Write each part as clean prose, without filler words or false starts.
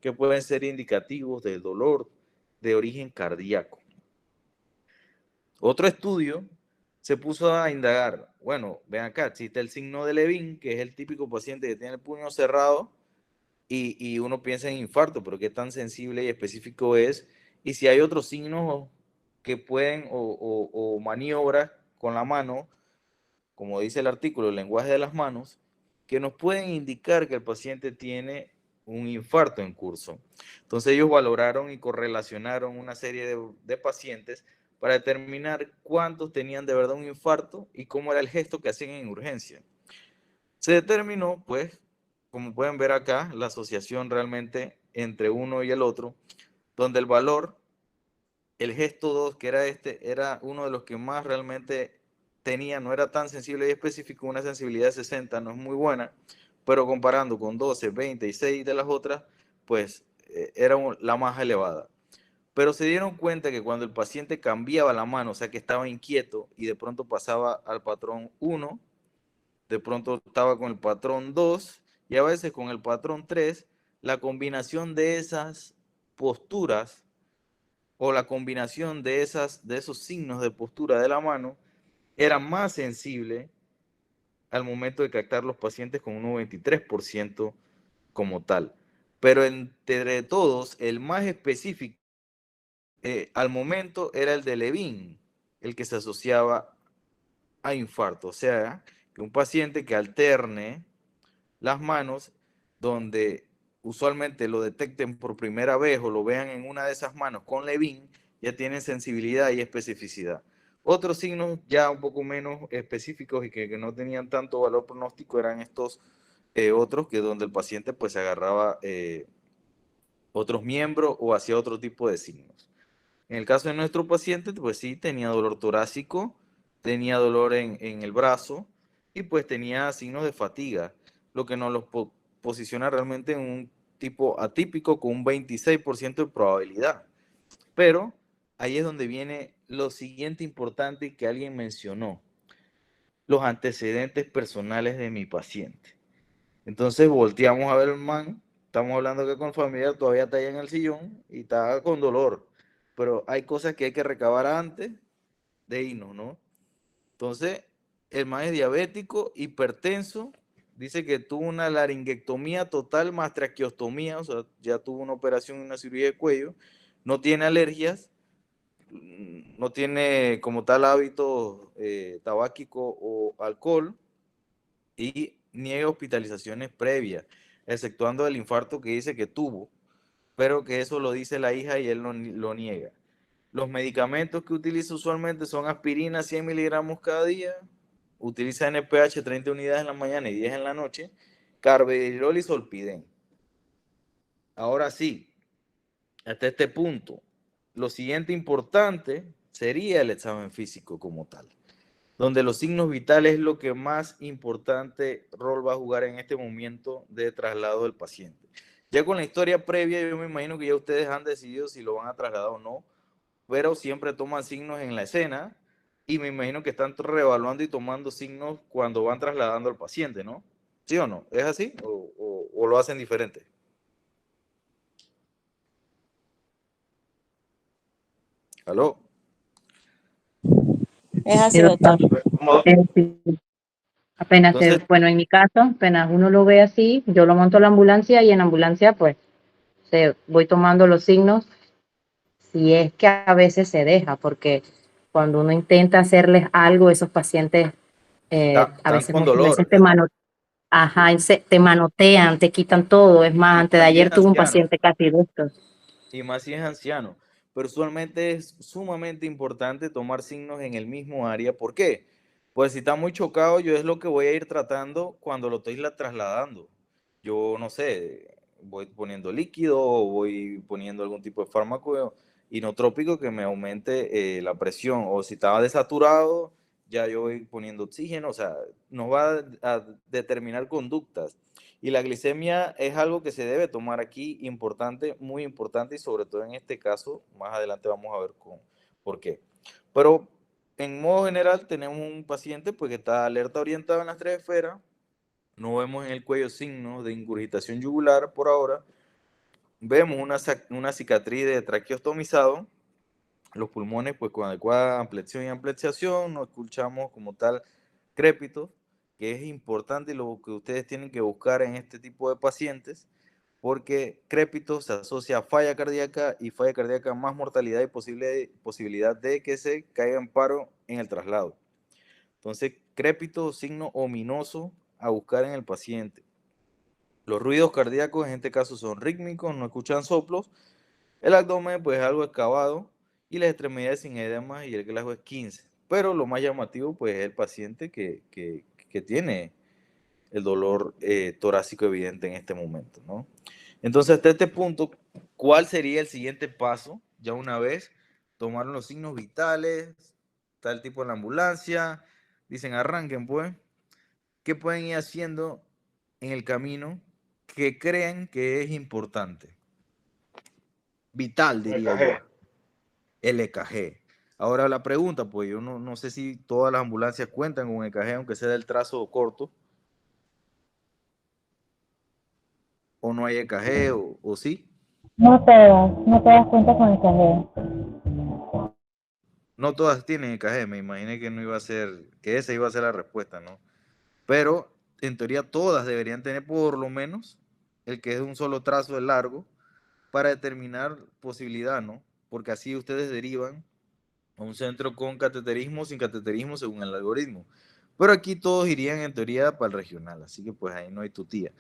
que pueden ser indicativos del dolor de origen cardíaco. Otro estudio se puso a indagar, bueno, ven acá, existe el signo de Levin, que es el típico paciente que tiene el puño cerrado y uno piensa en infarto, pero qué tan sensible y específico es, y si hay otros signos que pueden o maniobras con la mano, como dice el artículo, el lenguaje de las manos, que nos pueden indicar que el paciente tiene un infarto en curso. Entonces ellos valoraron y correlacionaron una serie de pacientes para determinar cuántos tenían de verdad un infarto y cómo era el gesto que hacían en urgencia. Se determinó, pues, como pueden ver acá, la asociación realmente entre uno y el otro, donde el valor, el gesto 2, que era era uno de los que más realmente tenía, no era tan sensible y específico, una sensibilidad de 60, no es muy buena, pero comparando con 12, 20 y 6 de las otras, pues era la más elevada. Pero se dieron cuenta que cuando el paciente cambiaba la mano, o sea que estaba inquieto y de pronto pasaba al patrón 1, de pronto estaba con el patrón 2 y a veces con el patrón 3, la combinación de esas posturas o la combinación de esos signos de postura de la mano era más sensible al momento de captar los pacientes con un 93% como tal. Pero entre todos, el más específico al momento era el de Levin, el que se asociaba a infarto. O sea, que un paciente que alterne las manos, donde usualmente lo detecten por primera vez o lo vean en una de esas manos con Levin, ya tienen sensibilidad y especificidad. Otros signos ya un poco menos específicos y que no tenían tanto valor pronóstico eran estos otros que donde el paciente pues agarraba otros miembros o hacía otro tipo de signos. En el caso de nuestro paciente, pues sí, tenía dolor torácico, tenía dolor en el brazo y pues tenía signos de fatiga, lo que nos los posiciona realmente en un tipo atípico con un 26% de probabilidad. Pero ahí es donde viene lo siguiente importante que alguien mencionó, los antecedentes personales de mi paciente. Entonces volteamos a ver el man, estamos hablando que con el familiar todavía está ahí en el sillón y está con dolor, pero hay cosas que hay que recabar antes de irnos, ¿no? Entonces, el man es diabético, hipertenso, dice que tuvo una laringectomía total más traqueostomía, o sea, ya tuvo una operación y una cirugía de cuello, no tiene alergias, no tiene como tal hábito tabáquico o alcohol, y niega hospitalizaciones previas, exceptuando el infarto que dice que tuvo, pero que eso lo dice la hija y él lo niega. Los medicamentos que utiliza usualmente son aspirina 100 miligramos cada día, utiliza NPH 30 unidades en la mañana y 10 en la noche, carvedilol y solpidem. Ahora sí, hasta este punto, lo siguiente importante sería el examen físico como tal, donde los signos vitales es lo que más importante rol va a jugar en este momento de traslado del paciente. Ya con la historia previa, yo me imagino que ya ustedes han decidido si lo van a trasladar o no, pero siempre toman signos en la escena y me imagino que están reevaluando y tomando signos cuando van trasladando al paciente, ¿no? ¿Sí o no? ¿Es así? ¿O lo hacen diferente? ¿Aló? Es Sí, así, doctor. doctor. Sí. Apenas Entonces, bueno, en mi caso, apenas uno lo ve así, yo lo monto a la ambulancia y en la ambulancia pues voy tomando los signos, si es que a veces se deja, porque cuando uno intenta hacerles algo, esos pacientes a están veces con muchas veces dolor. ajá, te manotean, te quitan todo. Es más, Y antes de más si es ayer tuve un anciano. paciente casi de estos. Y más si es anciano. Pero usualmente es sumamente importante tomar signos en el mismo área. ¿Por qué? Pues si está muy chocado, yo es lo que voy a ir tratando cuando lo estoy trasladando. Yo no sé, voy poniendo líquido o voy poniendo algún tipo de fármaco inotrópico que me aumente la presión. O si estaba desaturado, ya yo voy poniendo oxígeno. O sea, nos va a determinar conductas. Y la glicemia es algo que se debe tomar aquí, importante, muy importante, y sobre todo en este caso, más adelante vamos a ver por qué. Pero en modo general tenemos un paciente pues, que está alerta orientada en las tres esferas, no vemos en el cuello signos de ingurgitación yugular por ahora, vemos una cicatriz de traqueostomizado, los pulmones pues con adecuada ampliación y ampliación, no escuchamos como tal crépitos, que es importante lo que ustedes tienen que buscar en este tipo de pacientes, porque crépito se asocia a falla cardíaca y falla cardíaca más mortalidad y posibilidad de que se caiga en paro en el traslado. Entonces, crépito, signo ominoso a buscar en el paciente. Los ruidos cardíacos en este caso son rítmicos, no escuchan soplos. El abdomen pues es algo excavado y las extremidades sin edema y el Glasgow es 15. Pero lo más llamativo pues es el paciente que tiene el dolor torácico evidente en este momento, ¿no? Entonces, hasta este punto, ¿cuál sería el siguiente paso? Ya una vez tomaron los signos vitales, tal tipo en la ambulancia, dicen arranquen pues, ¿qué pueden ir haciendo en el camino que creen que es importante? Vital, Un diría yo, EKG. el EKG. Ahora la pregunta, pues yo no sé si todas las ambulancias cuentan con EKG, aunque sea del trazo corto, o no hay EKG, o sí. No todas cuentan con el cajero. No todas tienen EKG, me imaginé que no iba a ser, que esa iba a ser la respuesta, ¿no? Pero en teoría todas deberían tener por lo menos el que es de un solo trazo de largo para determinar posibilidad, ¿no? Porque así ustedes derivan a un centro con cateterismo o sin cateterismo según el algoritmo. Pero aquí todos irían en teoría para el regional, así que pues ahí no hay tutía.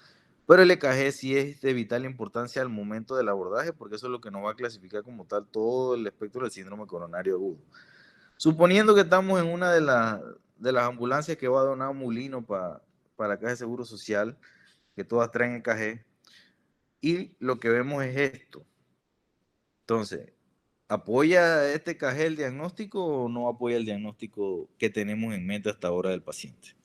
Pero el EKG sí es de vital importancia al momento del abordaje, porque eso es lo que nos va a clasificar como tal todo el espectro del síndrome coronario agudo. Suponiendo que estamos en una de las ambulancias que va a donar Mulino para la Caja de Seguro Social, que todas traen EKG, y lo que vemos es esto. Entonces, ¿apoya este EKG el diagnóstico o no apoya el diagnóstico que tenemos en mente hasta ahora del paciente?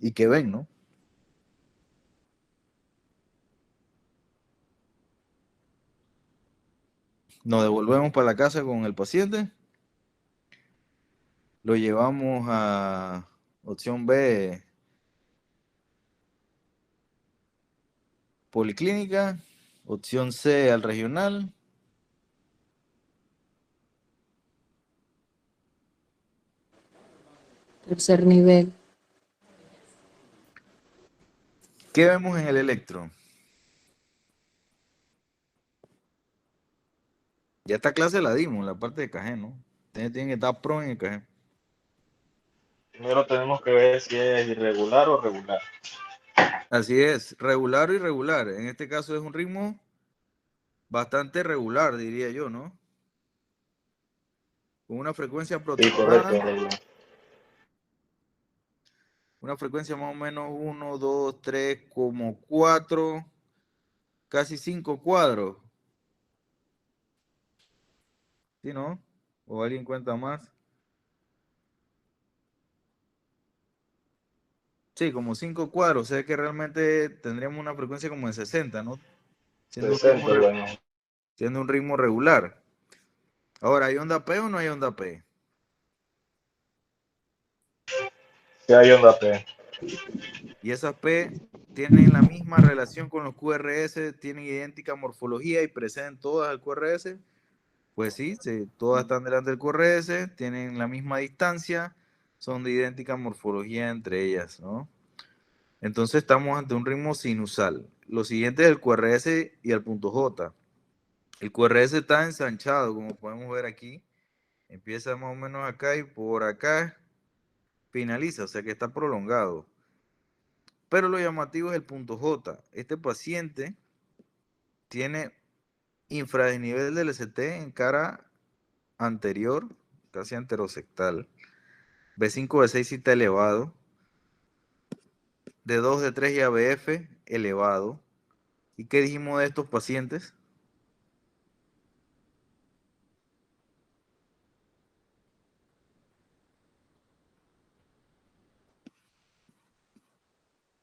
Y que ven, ¿no? Nos devolvemos para la casa con el paciente, lo llevamos a opción B, policlínica, opción C al regional. Tercer nivel. ¿Qué vemos en el electro? Ya esta clase la dimos, la parte de EKG, ¿no? Ustedes tienen que estar pro en EKG. Primero tenemos que ver si es irregular o regular. Así es, regular o irregular. En este caso es un ritmo bastante regular, diría yo, ¿no? Con una frecuencia Sí, correcto, aproximada, regular. una frecuencia más o menos 1, 2, 3, como 4, casi 5 cuadros. ¿Sí, no? ¿O alguien cuenta más? Sí, como 5 cuadros. O sea que realmente tendríamos una frecuencia como de 60, ¿no? Siendo un ritmo, 60, bueno. siendo un ritmo regular. Ahora, ¿hay onda P o no hay onda P? Si hay onda P. Y esas P tienen la misma relación con los QRS, tienen idéntica morfología y preceden todas al QRS. Pues sí, todas están delante del QRS, tienen la misma distancia, son de idéntica morfología entre ellas, ¿no? Entonces estamos ante un ritmo sinusal. Lo siguiente es el QRS y el punto J. El QRS está ensanchado, como podemos ver aquí. Empieza más o menos acá y por acá finaliza, o sea que está prolongado. Pero lo llamativo es el punto J. Este paciente tiene infradesnivel del ST en cara anterior, casi anterosectal. B5, B6 sí está elevado. D2, D3 y ABF elevado. ¿Y qué dijimos de estos pacientes?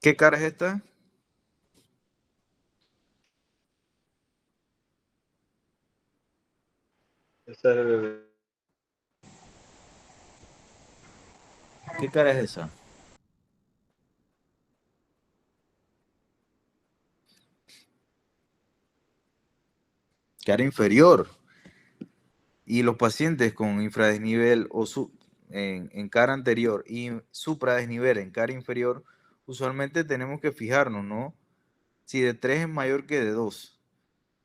¿Qué cara es esta? Ese es el ¿Qué cara es esa? cara inferior. Y los pacientes con infradesnivel o en cara anterior y supradesnivel en cara inferior, usualmente tenemos que fijarnos, ¿no? Si de 3 es mayor que de 2.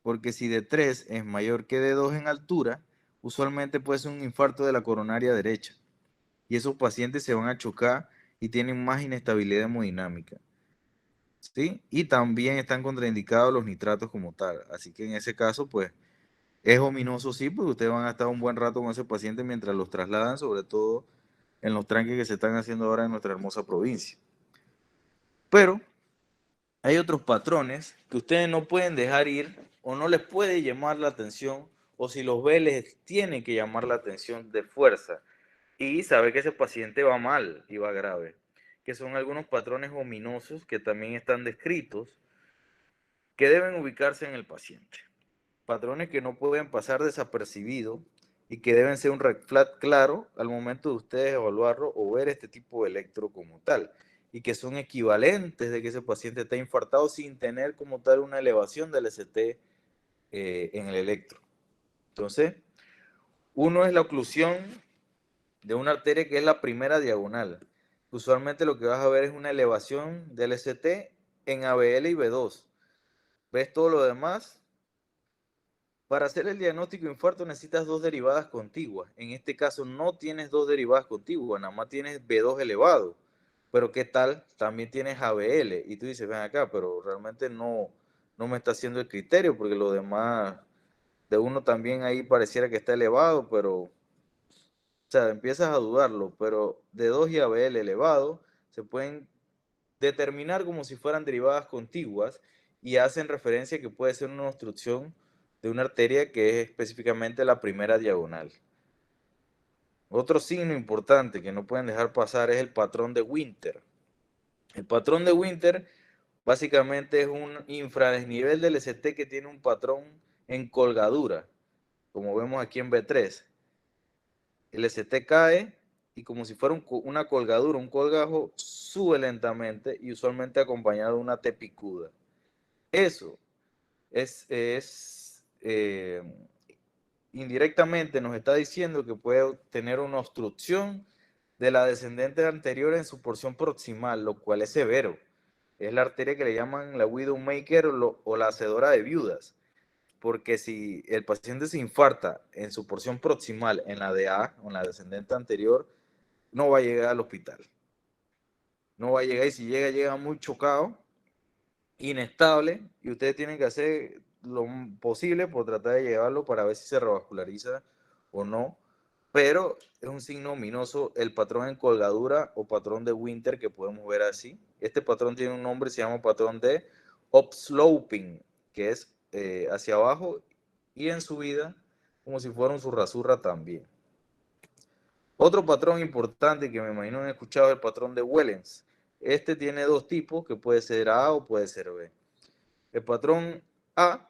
Porque si de 3 es mayor que de 2 en altura, usualmente puede ser un infarto de la coronaria derecha. Y esos pacientes se van a chocar y tienen más inestabilidad hemodinámica. ¿Sí? Y también están contraindicados los nitratos como tal. Así que en ese caso, pues, es ominoso, sí, porque ustedes van a estar un buen rato con ese paciente mientras los trasladan, sobre todo en los tranques que se están haciendo ahora en nuestra hermosa provincia. Pero hay otros patrones que ustedes no pueden dejar ir o no les puede llamar la atención, o si los ve les tiene que llamar la atención de fuerza y saber que ese paciente va mal y va grave, que son algunos patrones ominosos que también están descritos que deben ubicarse en el paciente. Patrones que no pueden pasar desapercibidos y que deben ser un red flag claro al momento de ustedes evaluarlo o ver este tipo de electro como tal, y que son equivalentes de que ese paciente está infartado sin tener como tal una elevación del ST en el electro. Entonces, uno es la oclusión de una arteria que es la primera diagonal. Usualmente lo que vas a ver es una elevación del ST en ABL y B2. ¿Ves todo lo demás? Para hacer el diagnóstico de infarto necesitas dos derivadas contiguas. En este caso no tienes dos derivadas contiguas, nada más tienes B2 elevado. Pero ¿qué tal? También tienes ABL. Y tú dices, ven acá, pero realmente no me está haciendo el criterio, porque lo demás de uno también ahí pareciera que está elevado, pero, o sea, empiezas a dudarlo. Pero D2 y ABL elevado se pueden determinar como si fueran derivadas contiguas y hacen referencia a que puede ser una obstrucción de una arteria que es específicamente la primera diagonal. Otro signo importante que no pueden dejar pasar es el patrón de Winter. El patrón de Winter básicamente es un infradesnivel del ST que tiene un patrón en colgadura, como vemos aquí en B3. El ST cae y como si fuera una colgadura, un colgajo, sube lentamente y usualmente acompañado de una T picuda. Eso indirectamente nos está diciendo que puede tener una obstrucción de la descendente anterior en su porción proximal, lo cual es severo. Es la arteria que le llaman la widowmaker o la hacedora de viudas, porque si el paciente se infarta en su porción proximal, en la DA o en la descendente anterior, no va a llegar al hospital. No va a llegar, y si llega, llega muy chocado, inestable, y ustedes tienen que hacer lo posible por tratar de llevarlo para ver si se revasculariza o no, pero es un signo ominoso el patrón en colgadura o patrón de Winter que podemos ver así. Este patrón tiene un nombre, se llama patrón de upsloping, que es hacia abajo y en subida, como si fuera un zurra también. Otro patrón importante que me imagino han escuchado es el patrón de Wellens. Este tiene dos tipos, que puede ser A o puede ser B. El patrón A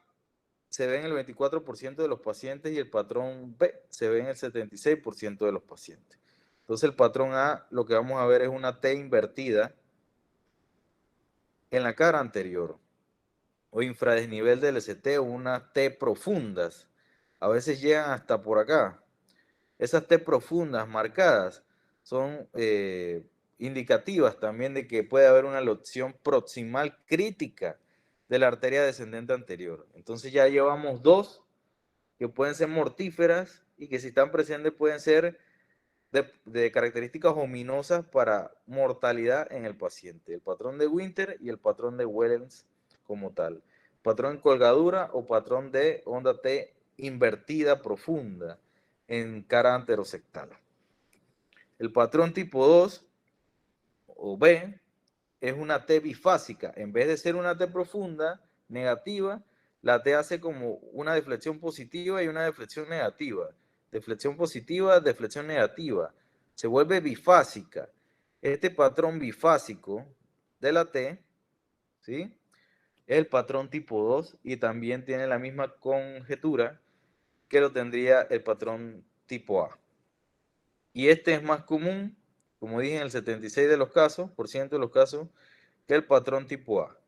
se ve en el 24% de los pacientes y el patrón B se ve en el 76% de los pacientes. Entonces el patrón A lo que vamos a ver es una T invertida en la cara anterior o infradesnivel del ST o unas T profundas. A veces llegan hasta por acá. Esas T profundas marcadas son indicativas también de que puede haber una lesión proximal crítica de la arteria descendente anterior. Entonces ya llevamos dos que pueden ser mortíferas y que si están presentes pueden ser de características ominosas para mortalidad en el paciente. El patrón de Winter y el patrón de Wellens como tal. Patrón en colgadura o patrón de onda T invertida profunda en cara anterosectal. El patrón tipo 2 o B es una T bifásica. En vez de ser una T profunda, negativa, la T hace como una deflexión positiva y una deflexión negativa. Deflexión positiva, deflexión negativa. Se vuelve bifásica. Este patrón bifásico de la T, ¿sí?, es el patrón tipo 2 y también tiene la misma conjetura que lo tendría el patrón tipo A. Y este es más común, como dije, en el 76% de los casos, que el patrón tipo A.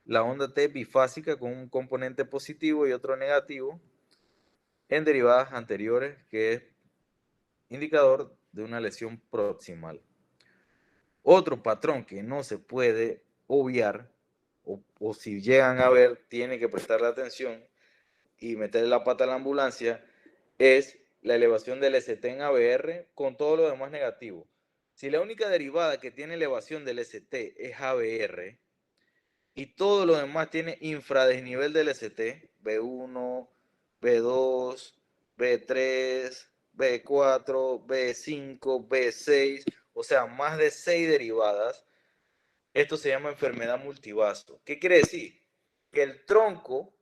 La onda T bifásica con un componente positivo y otro negativo, en derivadas anteriores, que es indicador de una lesión proximal. Otro patrón que no se puede obviar, o si llegan a ver, tiene que prestarle atención y meterle la pata a la ambulancia, es la elevación del ST en ABR con todo lo demás negativo. Si la única derivada que tiene elevación del ST es ABR y todo lo demás tiene infradesnivel del ST, B1, B2, B3, B4, B5, B6, o sea, más de 6 derivadas, esto se llama enfermedad multivasto. ¿Qué quiere decir? Que el tronco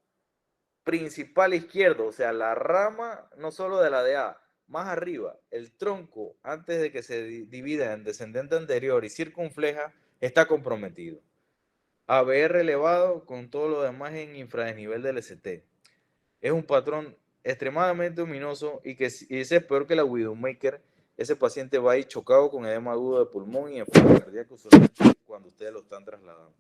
principal izquierdo, o sea, la rama no solo de la de A, más arriba, el tronco, antes de que se divida en descendente anterior y circunfleja, está comprometido. ABR elevado con todo lo demás en infradesnivel del ST. Es un patrón extremadamente ominoso y que ese es peor que la Widowmaker. Ese paciente va a ir chocado con edema agudo de pulmón y enfermedad cardíaca cuando ustedes lo están trasladando.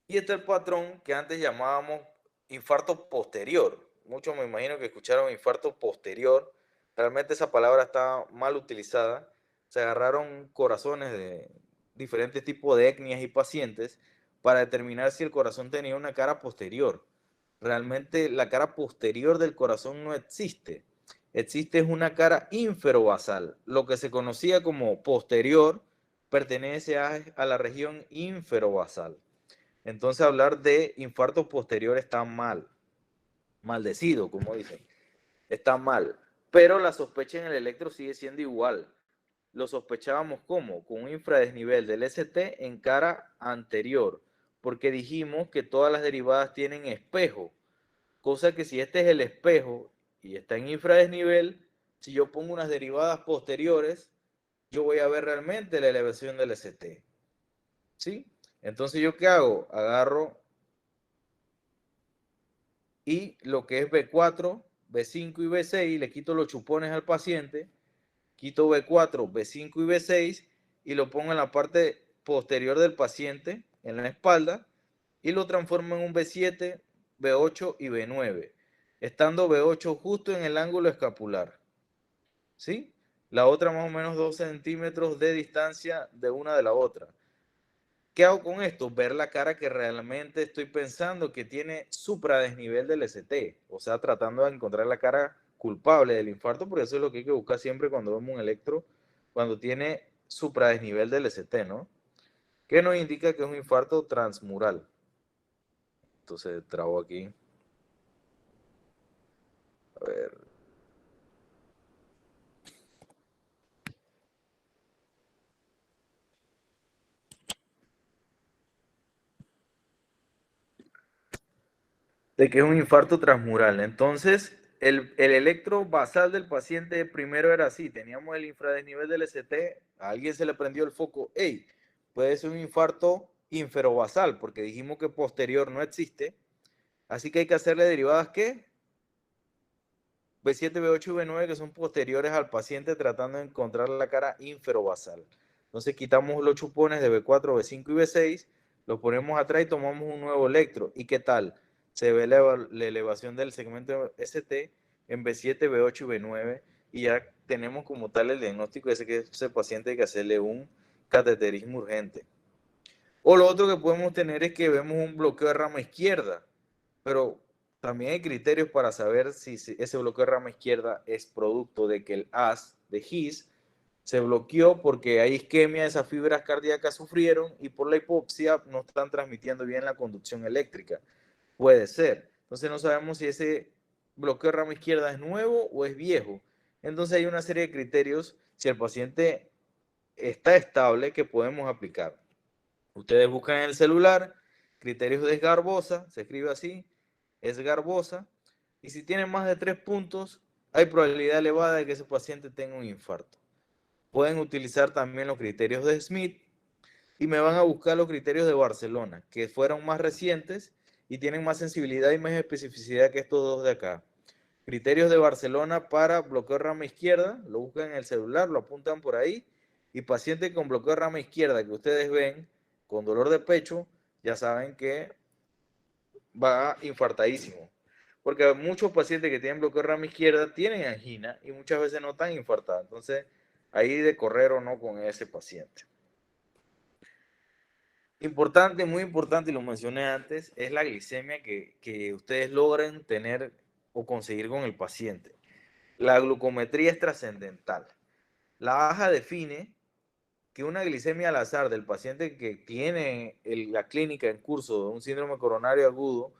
Y este es el patrón que antes llamábamos infarto posterior. Muchos me imagino que escucharon infarto posterior. Realmente esa palabra está mal utilizada. Se agarraron corazones de diferentes tipos de etnias y pacientes para determinar si el corazón tenía una cara posterior. Realmente la cara posterior del corazón no existe. Existe una cara inferobasal. Lo que se conocía como posterior pertenece a la región inferobasal. Entonces hablar de infarto posterior está mal, maldecido, como dicen, está mal. Pero la sospecha en el electro sigue siendo igual. Lo sospechábamos ¿cómo? Con un infradesnivel del ST en cara anterior, porque dijimos que todas las derivadas tienen espejo, cosa que si este es el espejo y está en infradesnivel, si yo pongo unas derivadas posteriores, yo voy a ver realmente la elevación del ST. ¿Sí? Entonces, ¿yo qué hago? Agarro y lo que es B4, B5 y B6, le quito los chupones al paciente, quito B4, B5 y B6 y lo pongo en la parte posterior del paciente, en la espalda, y lo transformo en un B7, B8 y B9, estando B8 justo en el ángulo escapular. ¿Sí? La otra más o menos 2 centímetros de distancia de una de la otra. ¿Qué hago con esto? Ver la cara que realmente estoy pensando que tiene supradesnivel del ST. O sea, tratando de encontrar la cara culpable del infarto, porque eso es lo que hay que buscar siempre cuando vemos un electro, cuando tiene supradesnivel del ST, ¿no? Que nos indica que es un infarto transmural. Entonces, trabo aquí. A ver. De que es un infarto transmural. Entonces, el electro basal del paciente primero era así, teníamos el infradesnivel del ST, a alguien se le prendió el foco, hey, puede ser un infarto inferobasal, porque dijimos que posterior no existe, así que hay que hacerle derivadas, ¿qué? B7, B8 y B9, que son posteriores al paciente tratando de encontrar la cara inferobasal. Entonces quitamos los chupones de B4, B5 y B6, los ponemos atrás y tomamos un nuevo electro. ¿Y qué tal? Se ve la elevación del segmento ST en B7, B8 y B9 y ya tenemos como tal el diagnóstico de que ese paciente hay que hacerle un cateterismo urgente. O lo otro que podemos tener es que vemos un bloqueo de rama izquierda, pero también hay criterios para saber si ese bloqueo de rama izquierda es producto de que el AS de His se bloqueó porque hay isquemia, esas fibras cardíacas sufrieron y por la hipopsia no están transmitiendo bien la conducción eléctrica. Puede ser. Entonces no sabemos si ese bloqueo de rama izquierda es nuevo o es viejo. Entonces hay una serie de criterios si el paciente está estable que podemos aplicar. Ustedes buscan en el celular criterios de Esgarbosa, se escribe así, Esgarbosa, y si tienen más de 3 puntos, hay probabilidad elevada de que ese paciente tenga un infarto. Pueden utilizar también los criterios de Smith y me van a buscar los criterios de Barcelona, que fueron más recientes y tienen más sensibilidad y más especificidad que estos dos de acá. Criterios de Barcelona para bloqueo de rama izquierda, lo buscan en el celular, lo apuntan por ahí, y paciente con bloqueo de rama izquierda que ustedes ven con dolor de pecho, ya saben que va infartadísimo. porque muchos pacientes que tienen bloqueo de rama izquierda tienen angina y muchas veces no están infartados. Entonces, ahí de correr o no con ese paciente. Importante, muy importante, y lo mencioné antes, es la glicemia que ustedes logren tener o conseguir con el paciente. La glucometría es trascendental. La AJA define que una glicemia al azar del paciente que tiene la clínica en curso de un síndrome coronario agudo,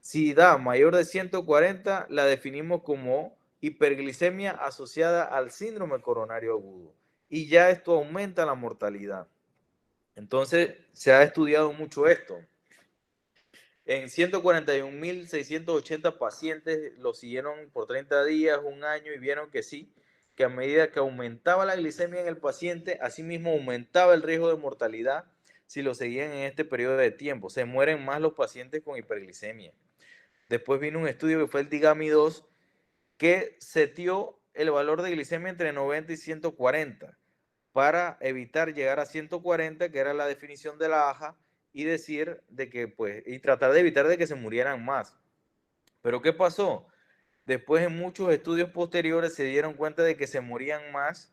si da mayor de 140, la definimos como hiperglicemia asociada al síndrome coronario agudo. Y ya esto aumenta la mortalidad. Entonces, se ha estudiado mucho esto. En 141.680 pacientes lo siguieron por 30 días, un año, y vieron que sí, que a medida que aumentaba la glicemia en el paciente, asimismo aumentaba el riesgo de mortalidad si lo seguían en este periodo de tiempo. Se mueren más los pacientes con hiperglicemia. Después vino un estudio que fue el DIGAMI-2, que setió el valor de glicemia entre 90 y 140 para evitar llegar a 140, que era la definición de la AJA, y decir de que, pues, y tratar de evitar de que se murieran más. Pero ¿qué pasó? Después en muchos estudios posteriores se dieron cuenta de que se morían más,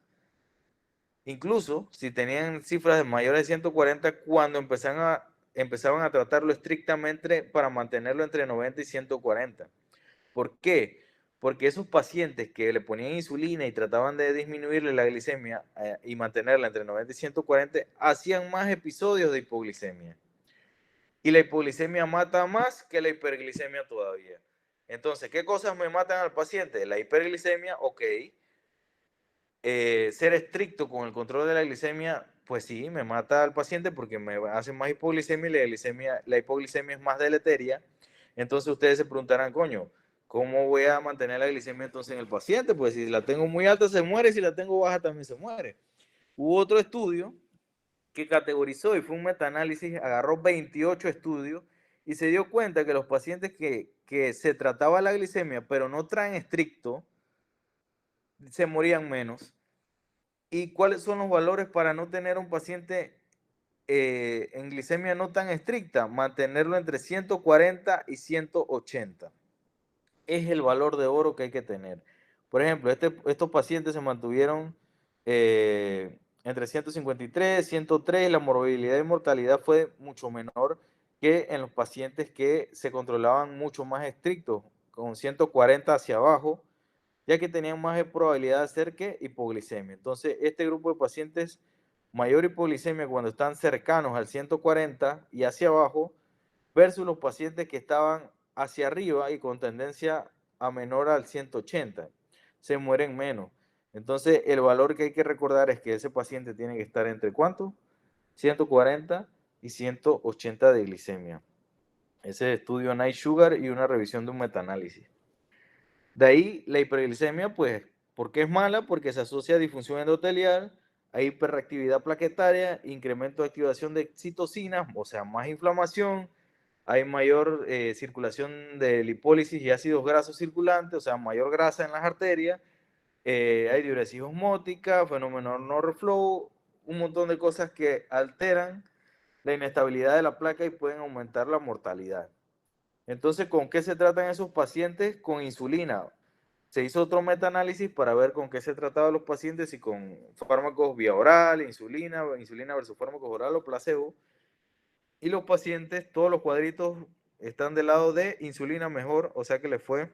incluso si tenían cifras de mayores de 140, cuando empezaban a tratarlo estrictamente para mantenerlo entre 90 y 140. ¿Por qué? Porque esos pacientes que le ponían insulina y trataban de disminuirle la glicemia y mantenerla entre 90 y 140, hacían más episodios de hipoglicemia. Y la hipoglicemia mata más que la hiperglicemia todavía. Entonces, ¿qué cosas me matan al paciente? La hiperglicemia, ok. Ser estricto con el control de la glicemia, pues sí, me mata al paciente porque me hace más hipoglicemia y la hipoglicemia es más deleteria. Entonces ustedes se preguntarán, coño, ¿cómo voy a mantener la glicemia entonces en el paciente? Pues si la tengo muy alta se muere, y si la tengo baja también se muere. Hubo otro estudio que categorizó y fue un metaanálisis, agarró 28 estudios y se dio cuenta que los pacientes que se trataba la glicemia pero no traen estricto, se morían menos. ¿Y cuáles son los valores para no tener un paciente en glicemia no tan estricta? Mantenerlo entre 140 y 180. Es el valor de oro que hay que tener. Por ejemplo, estos pacientes se mantuvieron entre 153, 103, la morbilidad y mortalidad fue mucho menor que en los pacientes que se controlaban mucho más estrictos, con 140 hacia abajo, ya que tenían más probabilidad de hacer que hipoglicemia. Entonces, este grupo de pacientes, mayor hipoglicemia cuando están cercanos al 140 y hacia abajo, versus los pacientes que estaban hacia arriba y con tendencia a menor al 180, se mueren menos. Entonces, el valor que hay que recordar es que ese paciente tiene que estar entre ¿cuánto? 140 y 180 de glicemia. Ese estudio Night Sugar y una revisión de un metaanálisis. De ahí la hiperglicemia, pues, ¿por qué es mala? Porque se asocia a disfunción endotelial, a hiperreactividad plaquetaria, incremento de activación de citocinas, o sea, más inflamación, hay mayor circulación de lipólisis y ácidos grasos circulantes, o sea, mayor grasa en las arterias, hay diuresis osmótica, fenómeno no reflow, un montón de cosas que alteran la inestabilidad de la placa y pueden aumentar la mortalidad. Entonces, ¿con qué se tratan esos pacientes? Con insulina. Se hizo otro metaanálisis para ver con qué se trataba los pacientes, si con fármacos vía oral, insulina versus fármacos oral o placebo. Y los pacientes, todos los cuadritos están del lado de insulina mejor, o sea que le fue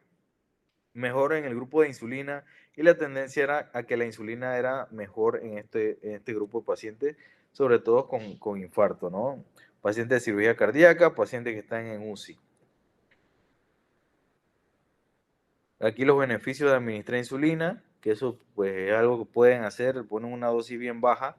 mejor en el grupo de insulina, y la tendencia era a que la insulina era mejor en este grupo de pacientes, sobre todo con infarto, ¿no? Pacientes de cirugía cardíaca, pacientes que están en UCI. Aquí los beneficios de administrar insulina, que eso pues es algo que pueden hacer, ponen una dosis bien baja,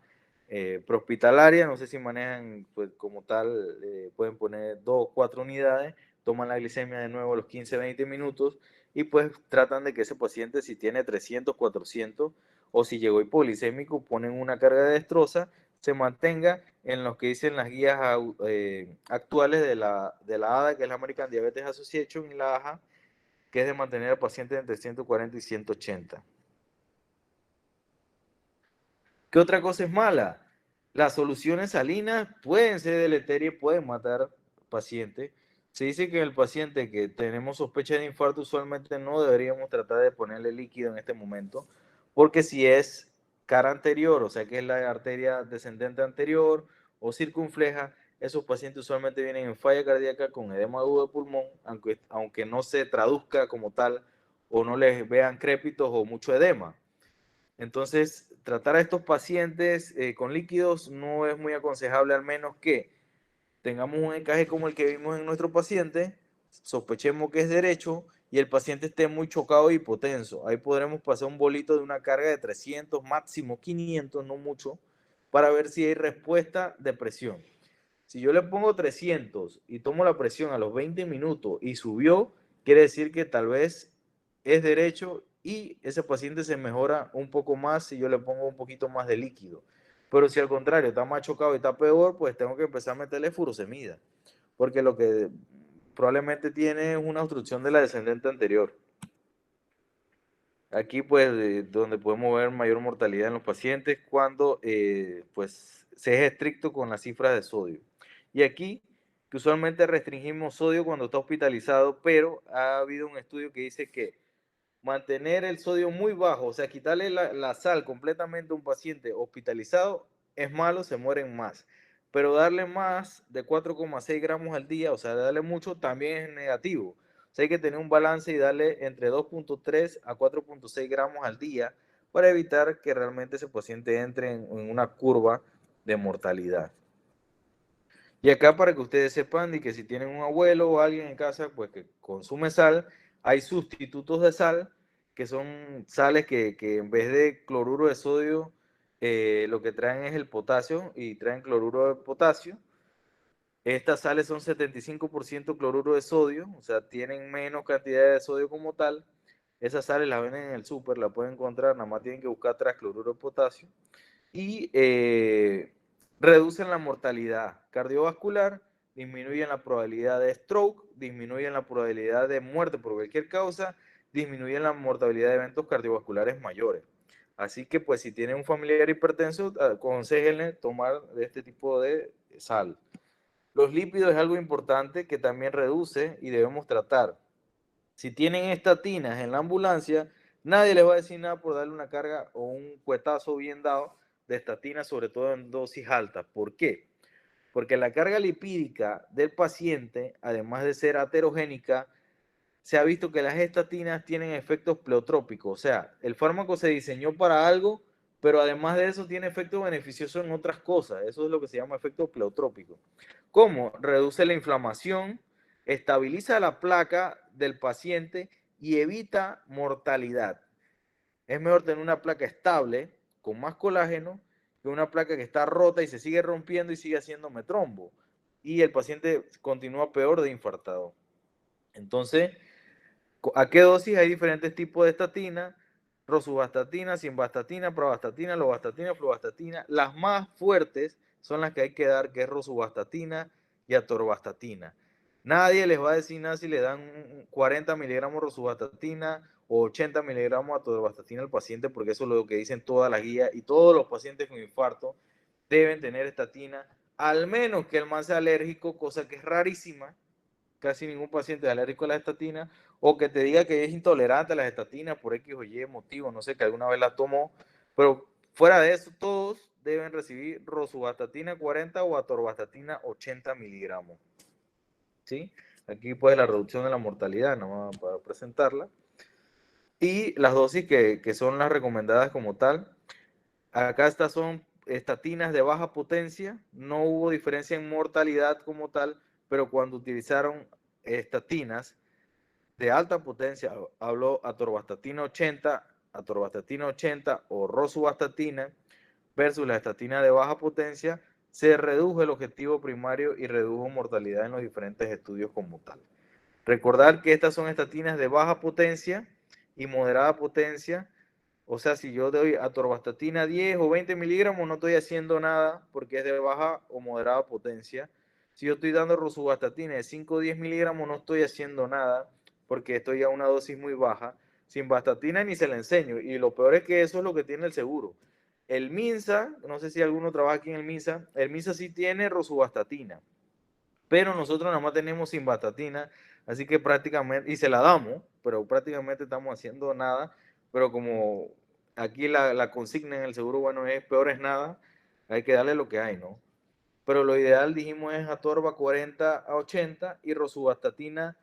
prehospitalaria, no sé si manejan pues como tal, pueden poner 2 o 4 unidades, toman la glicemia de nuevo a los 15-20 minutos y pues tratan de que ese paciente, si tiene 300, 400 o si llegó hipoglicémico, ponen una carga de destroza, se mantenga en los que dicen las guías actuales de la ADA, que es la American Diabetes Association, y la AJA, que es de mantener al paciente entre 140 y 180. ¿Qué otra cosa es mala? Las soluciones salinas pueden ser deleterias, pueden matar pacientes. Se dice que el paciente que tenemos sospecha de infarto usualmente no deberíamos tratar de ponerle líquido en este momento, porque si es cara anterior, o sea que es la arteria descendente anterior o circunfleja, esos pacientes usualmente vienen en falla cardíaca con edema agudo de pulmón, aunque no se traduzca como tal o no les vean crépitos o mucho edema. Entonces, tratar a estos pacientes con líquidos no es muy aconsejable, al menos que tengamos un encaje como el que vimos en nuestro paciente, sospechemos que es derecho y el paciente esté muy chocado y hipotenso. Ahí podremos pasar un bolito de una carga de 300, máximo 500, no mucho, para ver si hay respuesta de presión. Si yo le pongo 300 y tomo la presión a los 20 minutos y subió, quiere decir que tal vez es derecho y ese paciente se mejora un poco más si yo le pongo un poquito más de líquido. Pero si al contrario está más chocado y está peor, pues tengo que empezar a meterle furosemida, porque lo que probablemente tiene es una obstrucción de la descendente anterior. Aquí pues donde podemos ver mayor mortalidad en los pacientes cuando pues se es estricto con las cifras de sodio. Y aquí que usualmente restringimos sodio cuando está hospitalizado, pero ha habido un estudio que dice que mantener el sodio muy bajo, o sea, quitarle la sal completamente a un paciente hospitalizado es malo, se mueren más. Pero darle más de 4,6 gramos al día, o sea, darle mucho, también es negativo. O sea, hay que tener un balance y darle entre 2,3 a 4,6 gramos al día para evitar que realmente ese paciente entre en una curva de mortalidad. Y acá para que ustedes sepan y que si tienen un abuelo o alguien en casa pues que consume sal, hay sustitutos de sal que son sales que en vez de cloruro de sodio lo que traen es el potasio y traen cloruro de potasio. Estas sales son 75% cloruro de sodio, o sea, tienen menos cantidad de sodio como tal. Esas sales las venden en el súper, las pueden encontrar, nada más tienen que buscar atrás cloruro de potasio y reducen la mortalidad cardiovascular, disminuyen la probabilidad de stroke, disminuyen la probabilidad de muerte por cualquier causa, disminuyen la mortalidad de eventos cardiovasculares mayores. Así que pues si tienen un familiar hipertenso, aconséjenle tomar de este tipo de sal. Los lípidos es algo importante que también reduce y debemos tratar. Si tienen estatinas en la ambulancia, nadie les va a decir nada por darle una carga o un cuetazo bien dado de estatinas, sobre todo en dosis altas. ¿Por qué? Porque la carga lipídica del paciente, además de ser aterogénica, se ha visto que las estatinas tienen efectos pleotrópicos. O sea, el fármaco se diseñó para algo, pero además de eso tiene efectos beneficiosos en otras cosas. Eso es lo que se llama efecto pleotrópico. ¿Cómo? Reduce la inflamación, estabiliza la placa del paciente y evita mortalidad. Es mejor tener una placa estable, con más colágeno, que una placa que está rota y se sigue rompiendo y sigue haciéndome trombo. Y el paciente continúa peor de infartado. Entonces, ¿a qué dosis? Hay diferentes tipos de estatina: rosuvastatina, simvastatina, pravastatina, lovastatina, fluvastatina. Las más fuertes son las que hay que dar, que es rosuvastatina y atorvastatina. Nadie les va a decir nada si le dan 40 miligramos rosuvastatina o 80 miligramos atorvastatina al paciente, porque eso es lo que dicen todas las guías y todos los pacientes con infarto deben tener estatina, al menos que el man sea alérgico, cosa que es rarísima. Casi ningún paciente es alérgico a la estatina, o que te diga que es intolerante a las estatinas por X o Y motivo, no sé, que alguna vez la tomó, pero fuera de eso, todos deben recibir rosuvastatina 40 o atorvastatina 80 miligramos. ¿Sí? Aquí pues la reducción de la mortalidad, nomás para presentarla. Y las dosis que son las recomendadas como tal. Acá estas son estatinas de baja potencia, no hubo diferencia en mortalidad como tal, pero cuando utilizaron estatinas de alta potencia, hablo atorvastatina 80 o rosuvastatina versus la estatina de baja potencia, se redujo el objetivo primario y redujo mortalidad en los diferentes estudios como tal. Recordar que estas son estatinas de baja potencia y moderada potencia. O sea, si yo doy atorvastatina 10 o 20 miligramos, no estoy haciendo nada porque es de baja o moderada potencia. Si yo estoy dando rosuvastatina de 5 o 10 miligramos, no estoy haciendo nada porque estoy a una dosis muy baja. Simvastatina ni se la enseño. Y lo peor es que eso es lo que tiene el seguro. El MINSA, no sé si alguno trabaja aquí en el MINSA sí tiene rosuvastatina. pero nosotros nada más tenemos simvastatina, así que prácticamente, y se la damos, pero prácticamente estamos haciendo nada, pero como aquí la consigna en el seguro bueno es peor es nada, hay que darle lo que hay, ¿no? Pero lo ideal, dijimos, es atorva 40 a 80 y rosuvastatina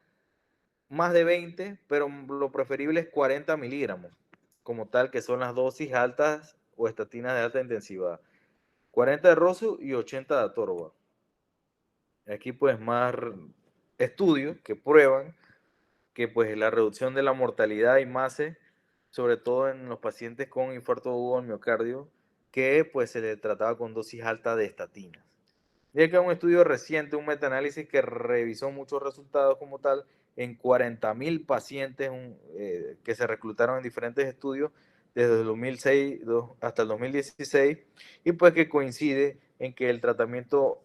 más de 20, pero lo preferible es 40 miligramos, como tal, que son las dosis altas o estatinas de alta intensidad. 40 de rosu y 80 de atorva. Aquí pues más estudios que prueban que pues la reducción de la mortalidad y MACE, sobre todo en los pacientes con infarto agudo del miocardio, que pues se le trataba con dosis altas de estatinas. Y acá un estudio reciente, un metaanálisis que revisó muchos resultados como tal en 40.000 pacientes que se reclutaron en diferentes estudios desde el 2006 hasta el 2016 y pues que coincide en que el tratamiento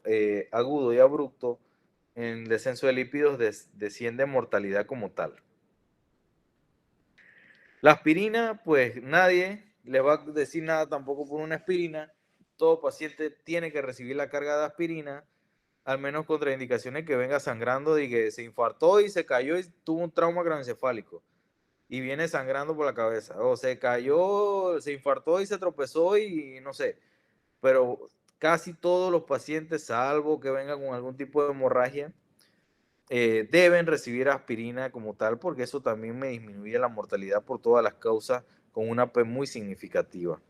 agudo y abrupto en descenso de lípidos desciende mortalidad como tal. La aspirina, pues nadie le va a decir nada tampoco por una aspirina. Todo paciente tiene que recibir la carga de aspirina, al menos contraindicaciones que venga sangrando y que se infartó y se cayó y tuvo un trauma craneoencefálico y viene sangrando por la cabeza, o se cayó, se infartó y se tropezó y no sé, pero casi todos los pacientes, salvo que vengan con algún tipo de hemorragia, deben recibir aspirina como tal, porque eso también me disminuye la mortalidad por todas las causas con una P muy significativa.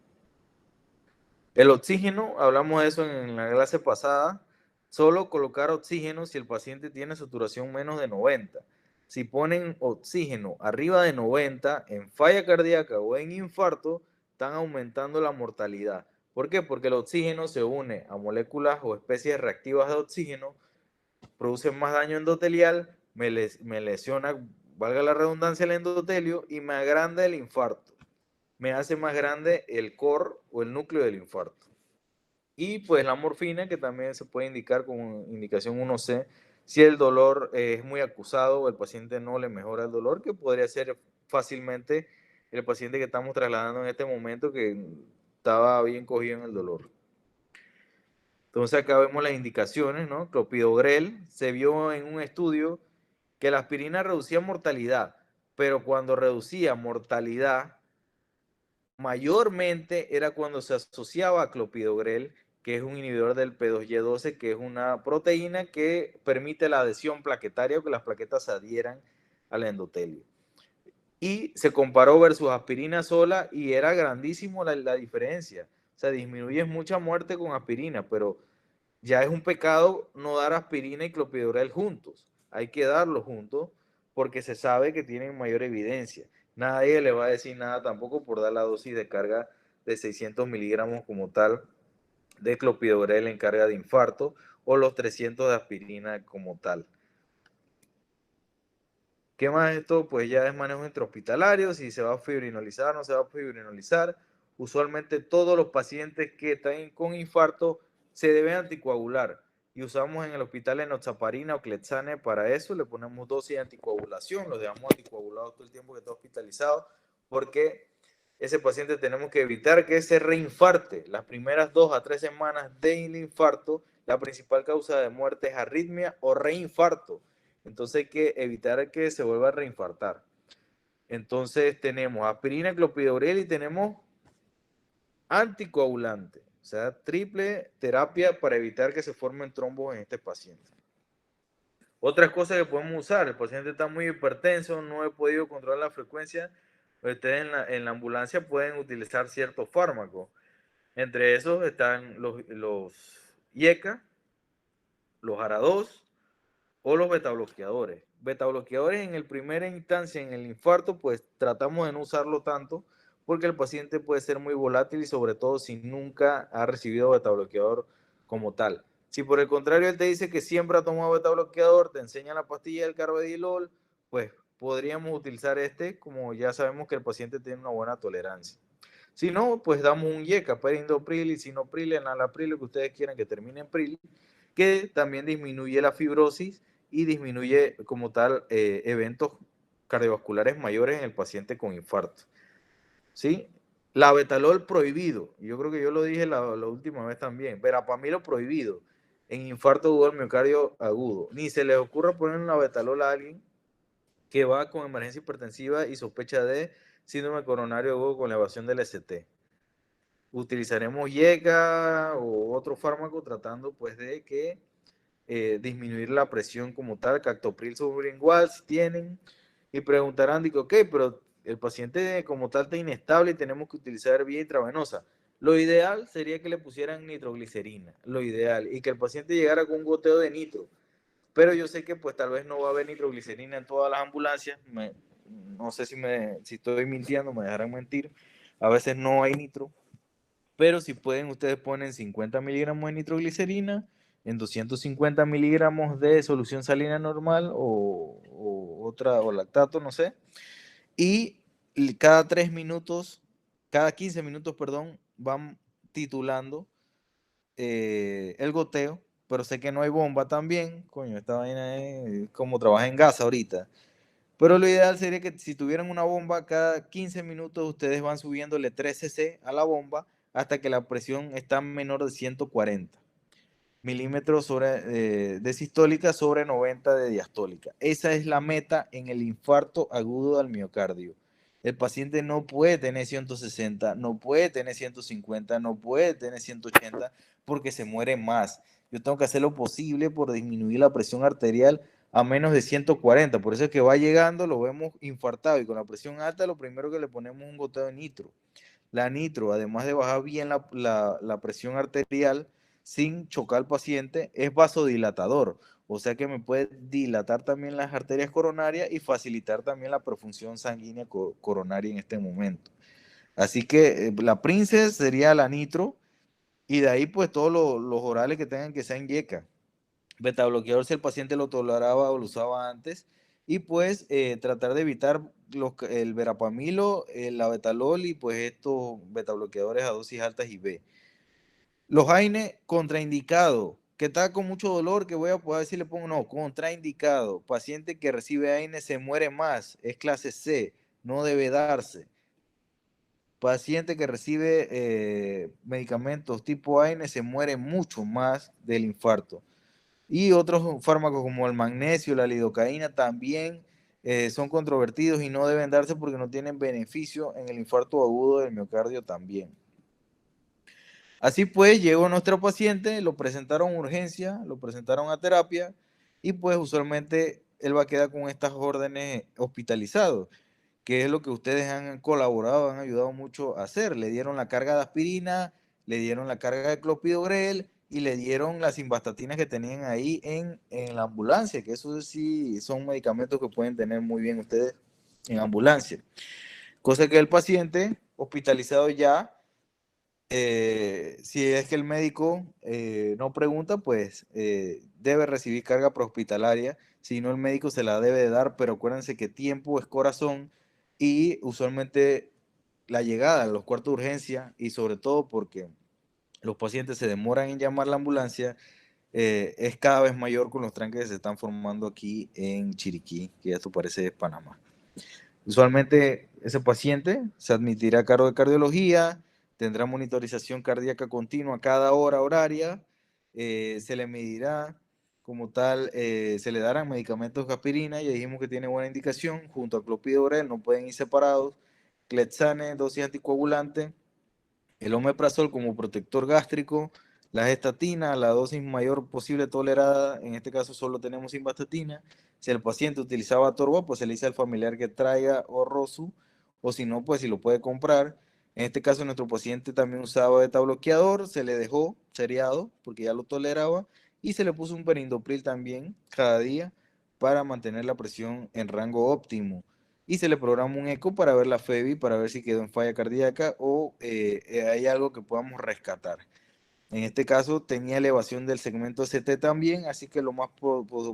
El oxígeno, hablamos de eso en la clase pasada, solo colocar oxígeno si el paciente tiene saturación menos de 90. Si ponen oxígeno arriba de 90 en falla cardíaca o en infarto, están aumentando la mortalidad. ¿Por qué? Porque el oxígeno se une a moléculas o especies reactivas de oxígeno, produce más daño endotelial, me lesiona, valga la redundancia, el endotelio y me agranda el infarto. Me hace más grande el core o el núcleo del infarto. Y pues la morfina, que también se puede indicar con indicación 1C, si el dolor es muy acusado o el paciente no le mejora el dolor, que podría ser fácilmente el paciente que estamos trasladando en este momento que estaba bien cogido en el dolor. Entonces acá vemos las indicaciones, ¿no? Clopidogrel se vio en un estudio que la aspirina reducía mortalidad, pero cuando reducía mortalidad, mayormente era cuando se asociaba a clopidogrel, que es un inhibidor del P2Y12, que es una proteína que permite la adhesión plaquetaria o que las plaquetas se adhieran al endotelio. Y se comparó versus aspirina sola y era grandísimo la diferencia. O sea, disminuyes mucha muerte con aspirina, pero ya es un pecado no dar aspirina y clopidogrel juntos. Hay que darlos juntos porque se sabe que tienen mayor evidencia. Nadie le va a decir nada tampoco por dar la dosis de carga de 600 miligramos como tal de clopidogrel en carga de infarto o los 300 de aspirina como tal. ¿Qué más esto? Pues ya es manejo intrahospitalario, si se va a fibrinolizar, no se va a fibrinolizar. Usualmente todos los pacientes que están con infarto se deben anticoagular y usamos en el hospital enoxaparina o clexane para eso, le ponemos dosis de anticoagulación, lo dejamos anticoagulado todo el tiempo que está hospitalizado porque ese paciente tenemos que evitar que se reinfarte. Las primeras 2 a 3 semanas del infarto, la principal causa de muerte es arritmia o reinfarto. Entonces hay que evitar que se vuelva a reinfartar. Entonces tenemos aspirina, clopidogrel y tenemos anticoagulante. O sea, triple terapia para evitar que se formen trombos en este paciente. Otras cosas que podemos usar, el paciente está muy hipertenso, no he podido controlar la frecuencia, ustedes en la ambulancia pueden utilizar ciertos fármacos. Entre esos están los IECA, los ARA2 o los betabloqueadores. Betabloqueadores en el primera instancia, en el infarto, pues tratamos de no usarlo tanto porque el paciente puede ser muy volátil y sobre todo si nunca ha recibido betabloqueador como tal. Si por el contrario él te dice que siempre ha tomado betabloqueador, te enseña la pastilla del carvedilol, pues podríamos utilizar este como ya sabemos que el paciente tiene una buena tolerancia. Si no, pues damos un IECA, perindopril, isinopril, enalapril, lo que ustedes quieran que termine en pril, que también disminuye la fibrosis y disminuye como tal eventos cardiovasculares mayores en el paciente con infarto. ¿Sí? La betalol prohibido, yo creo que yo lo dije la última vez también, verapamilo prohibido. en infarto agudo del miocardio agudo. Ni se les ocurra poner una betalol a alguien que va con emergencia hipertensiva y sospecha de síndrome coronario agudo con elevación del ST. Utilizaremos IECA o otro fármaco tratando pues de que disminuir la presión como tal, captopril sublingual si tienen, y preguntarán, digo, ok, pero el paciente como tal está inestable y tenemos que utilizar vía intravenosa. Lo ideal sería que le pusieran nitroglicerina, lo ideal, y que el paciente llegara con un goteo de nitro. Pero yo sé que pues tal vez no va a haber nitroglicerina en todas las ambulancias. No sé si estoy mintiendo, me dejarán mentir. A veces no hay nitro. Pero si pueden, ustedes ponen 50 miligramos de nitroglicerina en 250 miligramos de solución salina normal o lactato, no sé. Y cada 3 minutos, cada 15 minutos, perdón, van titulando el goteo, pero sé que no hay bomba también. Coño, esta vaina es como trabaja en gas ahorita. Pero lo ideal sería que si tuvieran una bomba, cada 15 minutos ustedes van subiéndole 3 cc a la bomba hasta que la presión está menor de 140 milímetros de sistólica sobre 90 de diastólica. Esa es la meta en el infarto agudo del miocardio. El paciente no puede tener 160, no puede tener 150, no puede tener 180 porque se muere más. Yo tengo que hacer lo posible por disminuir la presión arterial a menos de 140. Por eso es que va llegando, lo vemos infartado y con la presión alta lo primero que le ponemos es un goteo de nitro. La nitro, además de bajar bien la presión arterial sin chocar al paciente, es vasodilatador. O sea que me puede dilatar también las arterias coronarias y facilitar también la perfusión sanguínea coronaria en este momento. Así que la Princess sería la nitro y de ahí pues todos los orales que tengan que ser en yeca. Beta bloqueador si el paciente lo toleraba o lo usaba antes y pues tratar de evitar el verapamilo, la betalol y pues estos beta bloqueadores a dosis altas y B. Los AINE contraindicado, que está con mucho dolor, que voy a poder decir, le pongo no, contraindicado. Paciente que recibe AINE se muere más, es clase C, no debe darse. Paciente que recibe medicamentos tipo AINE se muere mucho más del infarto. Y otros fármacos como el magnesio, la lidocaína también son controvertidos y no deben darse porque no tienen beneficio en el infarto agudo del miocardio también. Así pues, llegó nuestro paciente, lo presentaron a urgencia, lo presentaron a terapia y pues usualmente él va a quedar con estas órdenes hospitalizado, que es lo que ustedes han colaborado, han ayudado mucho a hacer. Le dieron la carga de aspirina, le dieron la carga de clopidogrel y le dieron las simvastatinas que tenían ahí en la ambulancia, que eso sí son medicamentos que pueden tener muy bien ustedes en ambulancia. Cosa que el paciente hospitalizado ya si es que el médico no pregunta, pues debe recibir carga prehospitalaria. Si no, el médico se la debe de dar, pero acuérdense que tiempo es corazón y usualmente la llegada a los cuartos de urgencia y sobre todo porque los pacientes se demoran en llamar la ambulancia, es cada vez mayor con los tranques que se están formando aquí en Chiriquí, que esto parece Panamá. Usualmente ese paciente se admitirá a cargo de cardiología, tendrá monitorización cardíaca continua cada hora horaria, se le medirá como tal, se le darán medicamentos de aspirina, ya dijimos que tiene buena indicación, junto a clopidogrel, no pueden ir separados, clexane, dosis anticoagulante, el omeprazol como protector gástrico, las estatinas, la dosis mayor posible tolerada, en este caso solo tenemos simvastatina. Si el paciente utilizaba Torva, pues se le dice al familiar que traiga o Rosu, o si no, pues si lo puede comprar. En este caso nuestro paciente también usaba beta bloqueador, se le dejó seriado porque ya lo toleraba y se le puso un perindopril también cada día para mantener la presión en rango óptimo y se le programa un eco para ver la FEBI, para ver si quedó en falla cardíaca o hay algo que podamos rescatar. En este caso tenía elevación del segmento CT también, así que lo más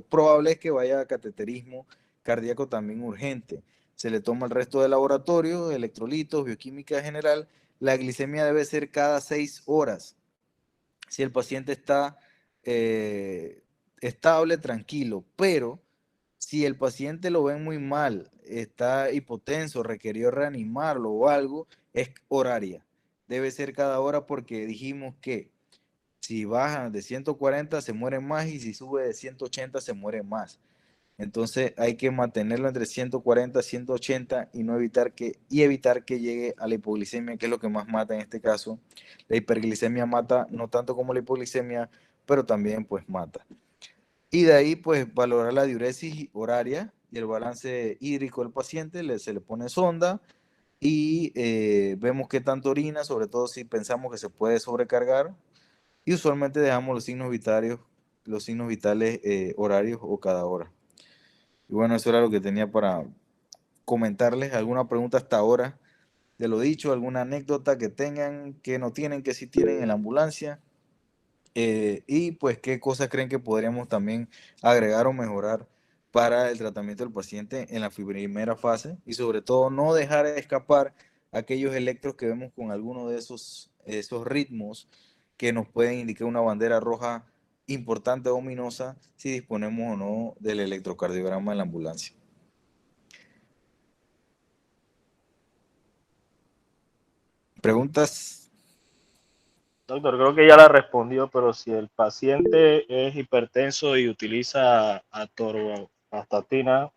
probable es que vaya a cateterismo cardíaco también urgente. Se le toma el resto de laboratorio, electrolitos, bioquímica general. La glicemia debe ser cada 6 horas. Si el paciente está estable, tranquilo, pero si el paciente lo ven muy mal, está hipotenso, requirió reanimarlo o algo, es horaria. Debe ser cada hora porque dijimos que Si baja de 140 se muere más y si sube de 180 se muere más. Entonces hay que mantenerlo entre 140 y 180 y evitar que llegue a la hipoglicemia, que es lo que más mata en este caso. La hiperglicemia mata no tanto como la hipoglicemia, pero también pues mata. Y de ahí pues valorar la diuresis horaria y el balance hídrico del paciente, se le pone sonda y vemos qué tanto orina, sobre todo si pensamos que se puede sobrecargar, y usualmente dejamos los signos vitales horarios o cada hora. Y bueno, eso era lo que tenía para comentarles. ¿Alguna pregunta hasta ahora de lo dicho? ¿Alguna anécdota que tengan, que no tienen, que sí tienen en la ambulancia? Y pues, ¿qué cosas creen que podríamos también agregar o mejorar para el tratamiento del paciente en la primera fase? Y sobre todo, no dejar escapar aquellos electros que vemos con alguno de esos ritmos que nos pueden indicar una bandera roja importante o ominosa si disponemos o no del electrocardiograma en la ambulancia. ¿Preguntas? Doctor, creo que ya la respondió, pero si el paciente es hipertenso y utiliza atorvastatina,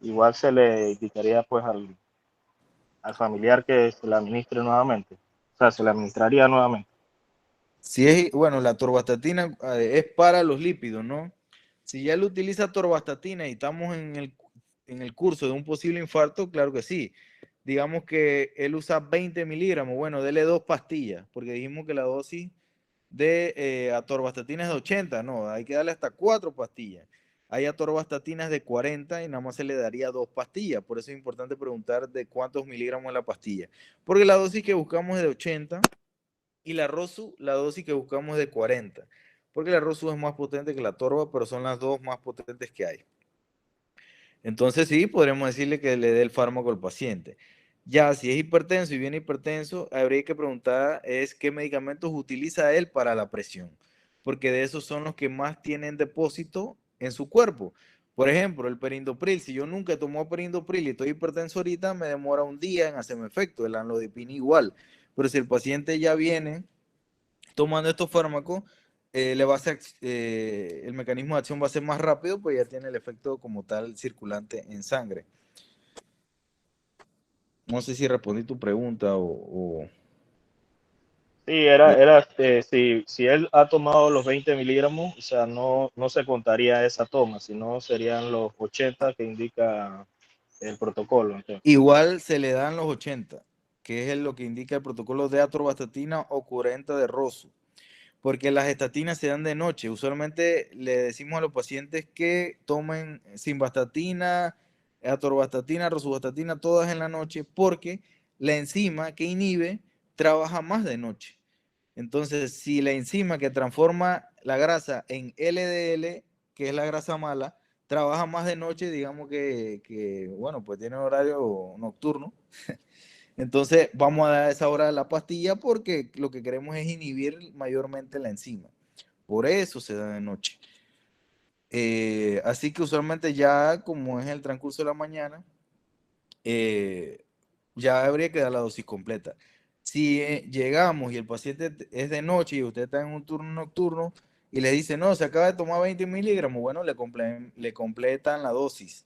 igual se le indicaría pues al familiar que se le administre nuevamente. O sea, se le administraría nuevamente. Si es, bueno, la atorvastatina es para los lípidos, ¿no? Si ya él utiliza atorvastatina y estamos en el curso de un posible infarto, claro que sí. Digamos que él usa 20 miligramos, bueno, dele 2 pastillas, porque dijimos que la dosis de atorvastatina es de 80, no, hay que darle hasta 4 pastillas. Hay atorvastatinas de 40 y nada más se le daría 2 pastillas, por eso es importante preguntar de cuántos miligramos es la pastilla, porque la dosis que buscamos es de 80 y la Rosu, la dosis que buscamos es de 40, porque la Rosu es más potente que la Torva, pero son las dos más potentes que hay. Entonces sí, podremos decirle que le dé el fármaco al paciente. Ya, si es hipertenso y viene hipertenso, habría que preguntar es qué medicamentos utiliza él para la presión, porque de esos son los que más tienen depósito en su cuerpo. Por ejemplo, el perindopril, si yo nunca tomo perindopril y estoy hipertenso ahorita, me demora un día en hacerme efecto, el amlodipina igual. Pero si el paciente ya viene tomando estos fármacos, el mecanismo de acción va a ser más rápido, pues ya tiene el efecto como tal circulante en sangre. No sé si respondí tu pregunta o... Sí, si él ha tomado los 20 miligramos, o sea, no se contaría esa toma, sino serían los 80 que indica el protocolo. Entonces. Igual se le dan los 80, que es lo que indica el protocolo de atorvastatina o 40 de Rosu, porque las estatinas se dan de noche. Usualmente le decimos a los pacientes que tomen simvastatina, atorvastatina, rosuvastatina, todas en la noche, porque la enzima que inhibe trabaja más de noche. Entonces, si la enzima que transforma la grasa en LDL, que es la grasa mala, trabaja más de noche, digamos bueno, pues tiene horario nocturno. Entonces, vamos a dar esa hora de la pastilla porque lo que queremos es inhibir mayormente la enzima. Por eso se da de noche. Así que usualmente ya, como es el transcurso de la mañana, ya habría que dar la dosis completa. Si llegamos y el paciente es de noche y usted está en un turno nocturno y le dice, no, se acaba de tomar 20 miligramos, bueno, le completan la dosis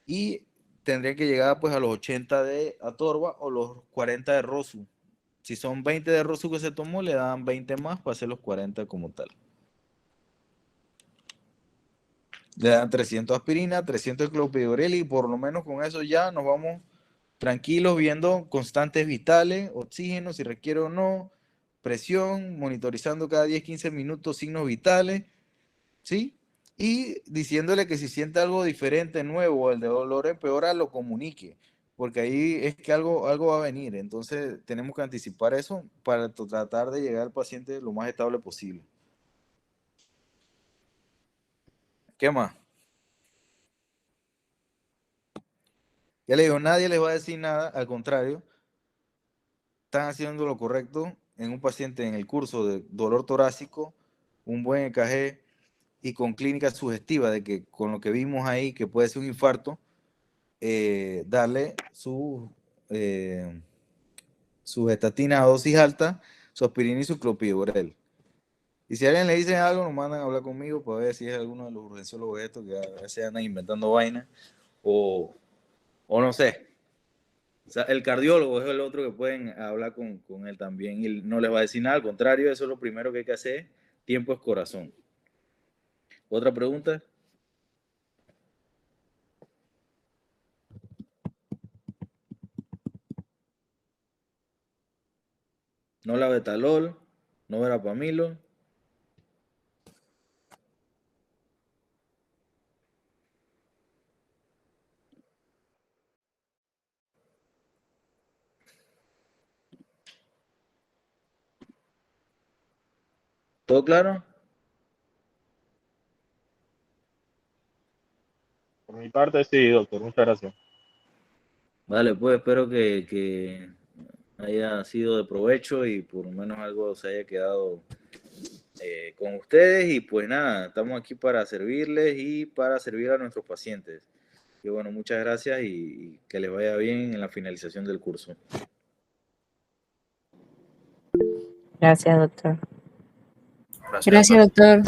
y tendría que llegar pues a los 80 de Atorva o los 40 de Rosu. Si son 20 de Rosu que se tomó, le dan 20 más para hacer los 40 como tal. Le dan 300 aspirina, 300 clopidogrel y por lo menos con eso ya nos vamos tranquilos viendo constantes vitales, oxígeno si requiere o no, presión, monitorizando cada 10-15 minutos signos vitales, ¿sí? Y diciéndole que si siente algo diferente, nuevo, el de dolor empeora, lo comunique, porque ahí es que algo va a venir. Entonces tenemos que anticipar eso para tratar de llegar al paciente lo más estable posible. ¿Qué más? Ya le digo, nadie les va a decir nada, al contrario, están haciendo lo correcto en un paciente en el curso de dolor torácico, un buen EKG y con clínica sugestiva de que con lo que vimos ahí, que puede ser un infarto, darle su estatina a dosis alta, su aspirina y su clopidogrel. Y si a alguien le dicen algo, nos mandan a hablar conmigo para ver si es alguno de los urgenciólogos estos que a veces andan inventando vainas. O no sé. O sea, el cardiólogo es el otro que pueden hablar con él también y no les va a decir nada. Al contrario, eso es lo primero que hay que hacer. Tiempo es corazón. ¿Otra pregunta? No la betalol, no verapamilo. ¿Todo claro? Por mi parte, sí, doctor. Muchas gracias. Vale, pues espero que haya sido de provecho y por lo menos algo se haya quedado con ustedes. Y pues nada, estamos aquí para servirles y para servir a nuestros pacientes. Y bueno, muchas gracias y que les vaya bien en la finalización del curso. Gracias, doctor. Gracias, doctor.